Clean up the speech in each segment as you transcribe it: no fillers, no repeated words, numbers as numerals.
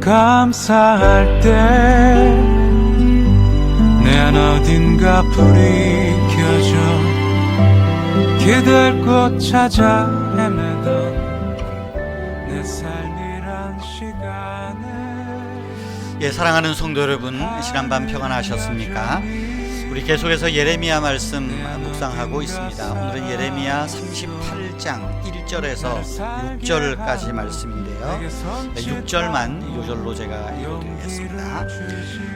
감사할 때 내 안 어딘가 불이 켜져 기댈 곳 찾아 헤매던 내 삶이란 시간에. 예, 사랑하는 성도 여러분, 지난밤 평안하셨습니까? 우리 계속해서 예레미야 말씀 묵상하고 있습니다. 오늘은 예레미야 38장 1절에서 6절까지 말씀인데요, 6절만 요절로 제가 읽어드리겠습니다.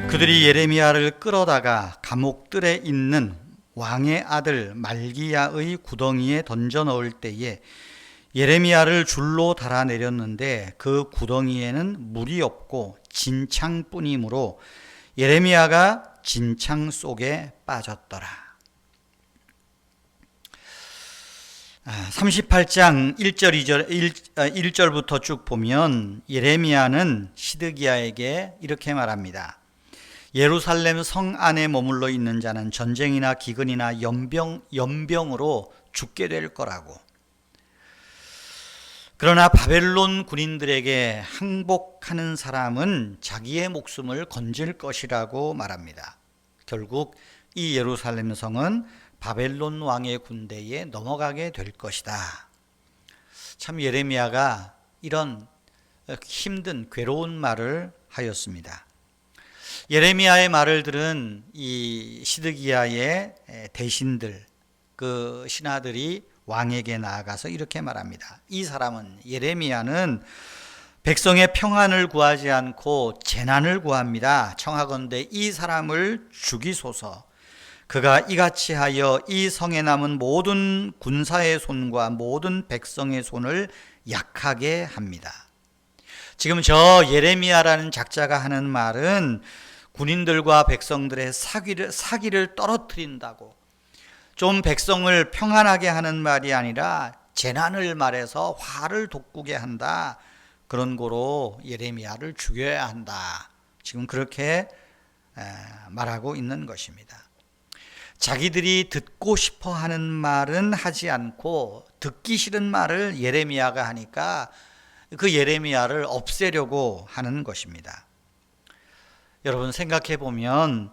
그들이 예레미야를 끌어다가 감옥들에 있는 왕의 아들 말기야의 구덩이에 던져 넣을 때에 예레미야를 줄로 달아내렸는데 그 구덩이에는 물이 없고 진창뿐이므로 예레미야가 진창 속에 빠졌더라. 38장 1절부터 쭉 보면 예레미야는 시드기야에게 이렇게 말합니다. 예루살렘 성 안에 머물러 있는 자는 전쟁이나 기근이나 연병으로 죽게 될 거라고. 그러나 바벨론 군인들에게 항복하는 사람은 자기의 목숨을 건질 것이라고 말합니다. 결국 이 예루살렘 성은 바벨론 왕의 군대에 넘어가게 될 것이다. 참 예레미야가 이런 힘든 괴로운 말을 하였습니다. 예레미야의 말을 들은 이 시드기야의 대신들, 그 신하들이 왕에게 나아가서 이렇게 말합니다. 이 사람은, 예레미야는 백성의 평안을 구하지 않고 재난을 구합니다. 청하건대 이 사람을 죽이소서. 그가 이같이 하여 이 성에 남은 모든 군사의 손과 모든 백성의 손을 약하게 합니다. 지금 저 예레미야라는 작자가 하는 말은 군인들과 백성들의 사기를 떨어뜨린다고, 좀 백성을 평안하게 하는 말이 아니라 재난을 말해서 화를 돋구게 한다, 그런 거로 예레미야를 죽여야 한다, 지금 그렇게 말하고 있는 것입니다. 자기들이 듣고 싶어 하는 말은 하지 않고 듣기 싫은 말을 예레미야가 하니까 그 예레미야를 없애려고 하는 것입니다. 여러분 생각해 보면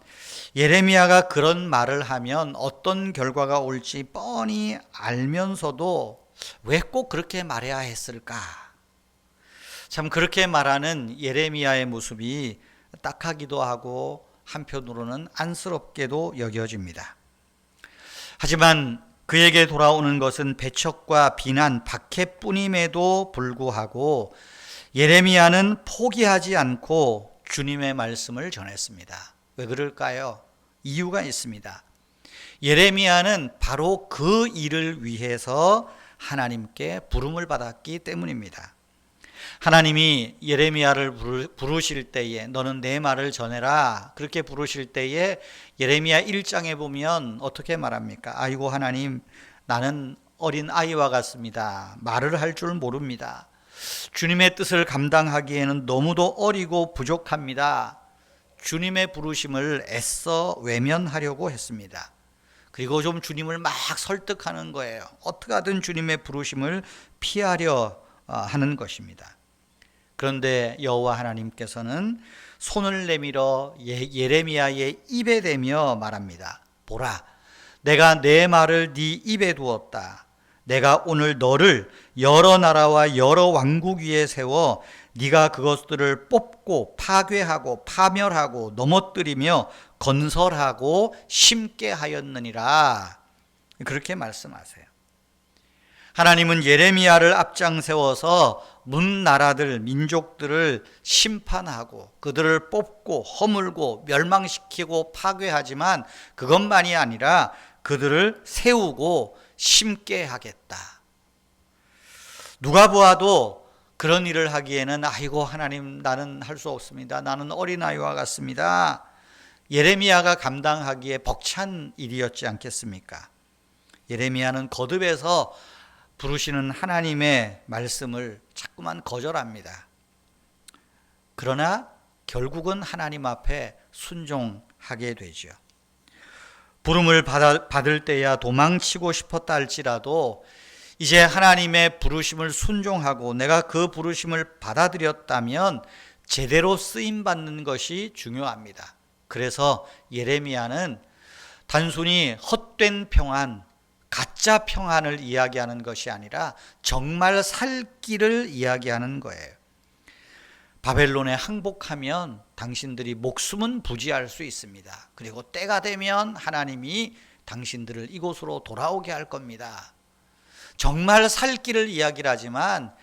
예레미야가 그런 말을 하면 어떤 결과가 올지 뻔히 알면서도 왜 꼭 그렇게 말해야 했을까? 참 그렇게 말하는 예레미야의 모습이 딱하기도 하고 한편으로는 안쓰럽게도 여겨집니다. 하지만 그에게 돌아오는 것은 배척과 비난, 박해뿐임에도 불구하고 예레미야는 포기하지 않고 주님의 말씀을 전했습니다. 왜 그럴까요? 이유가 있습니다. 예레미야는 바로 그 일을 위해서 하나님께 부름을 받았기 때문입니다. 하나님이 예레미야를 부르실 때에 너는 내 말을 전해라, 그렇게 부르실 때에 예레미야 1장에 보면 어떻게 말합니까? 아이고 하나님, 나는 어린 아이와 같습니다. 말을 할 줄 모릅니다. 주님의 뜻을 감당하기에는 너무도 어리고 부족합니다. 주님의 부르심을 애써 외면하려고 했습니다. 그리고 좀 주님을 막 설득하는 거예요. 어떻게 하든 주님의 부르심을 피하려 하는 것입니다. 그런데 여호와 하나님께서는 손을 내밀어 예레미야의 입에 대며 말합니다. 보라, 내가 내 말을 네 입에 두었다. 내가 오늘 너를 여러 나라와 여러 왕국 위에 세워 네가 그것들을 뽑고 파괴하고 파멸하고 넘어뜨리며 건설하고 심게 하였느니라, 그렇게 말씀하세요. 하나님은 예레미야를 앞장 세워서 문 나라들, 민족들을 심판하고 그들을 뽑고 허물고 멸망시키고 파괴하지만 그것만이 아니라 그들을 세우고 심게 하겠다. 누가 보아도 그런 일을 하기에는 아이고 하나님, 나는 할 수 없습니다. 나는 어린아이와 같습니다. 예레미야가 감당하기에 벅찬 일이었지 않겠습니까? 예레미야는 거듭해서 부르시는 하나님의 말씀을 자꾸만 거절합니다. 그러나 결국은 하나님 앞에 순종하게 되죠. 부름을 받을 때야 도망치고 싶었다 할지라도 이제 하나님의 부르심을 순종하고 내가 그 부르심을 받아들였다면 제대로 쓰임 받는 것이 중요합니다. 그래서 예레미야는 단순히 헛된 평안, 가짜 평안을 이야기하는 것이 아니라 정말 살 길을 이야기하는 거예요. 바벨론에 항복하면 당신들이 목숨은 부지할 수 있습니다. 그리고 때가 되면 하나님이 당신들을 이곳으로 돌아오게 할 겁니다. 정말 살 길을 이야기를 하지만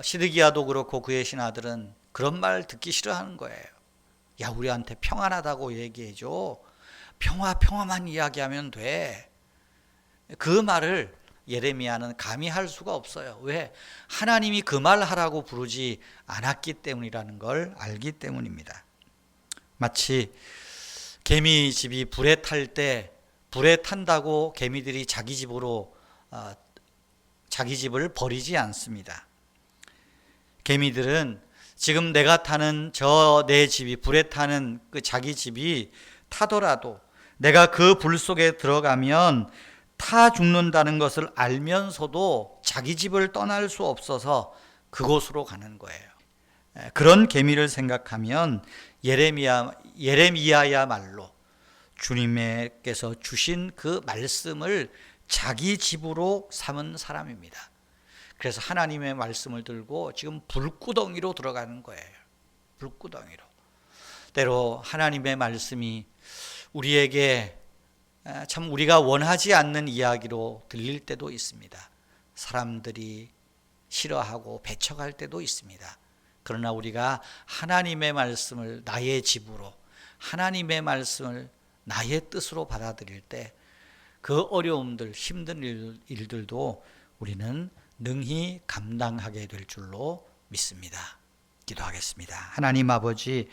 시드기야도 그렇고 그의 신하들은 그런 말 듣기 싫어하는 거예요. 야, 우리한테 평안하다고 얘기해줘. 평화만 이야기하면 돼. 그 말을 예레미야는 감히 할 수가 없어요. 왜? 하나님이 그 말 하라고 부르지 않았기 때문이라는 걸 알기 때문입니다. 마치 개미집이 불에 탈 때 불에 탄다고 개미들이 자기 집을 버리지 않습니다. 개미들은 지금 내가 타는 내 집이 불에 타는 그 자기 집이 타더라도 내가 그 불 속에 들어가면 타 죽는다는 것을 알면서도 자기 집을 떠날 수 없어서 그곳으로 가는 거예요. 그런 개미를 생각하면 예레미야야말로 주님께서 주신 그 말씀을 자기 집으로 삼은 사람입니다. 그래서 하나님의 말씀을 들고 지금 불구덩이로 들어가는 거예요. 불구덩이로. 때로 하나님의 말씀이 우리에게 참 우리가 원하지 않는 이야기로 들릴 때도 있습니다. 사람들이 싫어하고 배척할 때도 있습니다. 그러나 우리가 하나님의 말씀을 나의 집으로, 하나님의 말씀을 나의 뜻으로 받아들일 때 그 어려움들, 힘든 일들도 우리는 능히 감당하게 될 줄로 믿습니다. 기도하겠습니다. 하나님 아버지,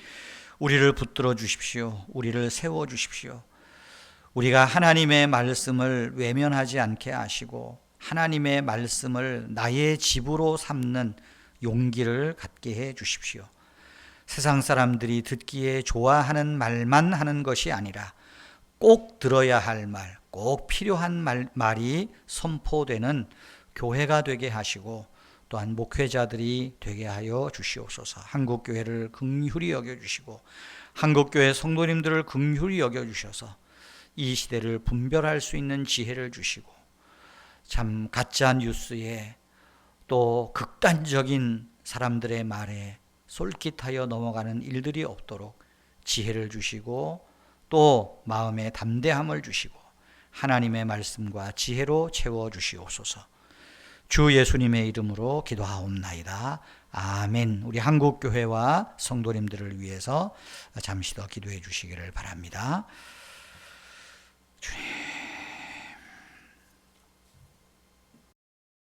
우리를 붙들어 주십시오. 우리를 세워 주십시오. 우리가 하나님의 말씀을 외면하지 않게 하시고 하나님의 말씀을 나의 집으로 삼는 용기를 갖게 해 주십시오. 세상 사람들이 듣기에 좋아하는 말만 하는 것이 아니라 꼭 들어야 할 말, 꼭 필요한 말이 선포되는 교회가 되게 하시고 또한 목회자들이 되게 하여 주시옵소서. 한국교회를 긍휼히 여겨주시고 한국교회 성도님들을 긍휼히 여겨주셔서 이 시대를 분별할 수 있는 지혜를 주시고 참 가짜 뉴스에 또 극단적인 사람들의 말에 솔깃하여 넘어가는 일들이 없도록 지혜를 주시고 또 마음에 담대함을 주시고 하나님의 말씀과 지혜로 채워주시옵소서. 주 예수님의 이름으로 기도하옵나이다. 아멘. 우리 한국교회와 성도님들을 위해서 잠시 더 기도해 주시기를 바랍니다.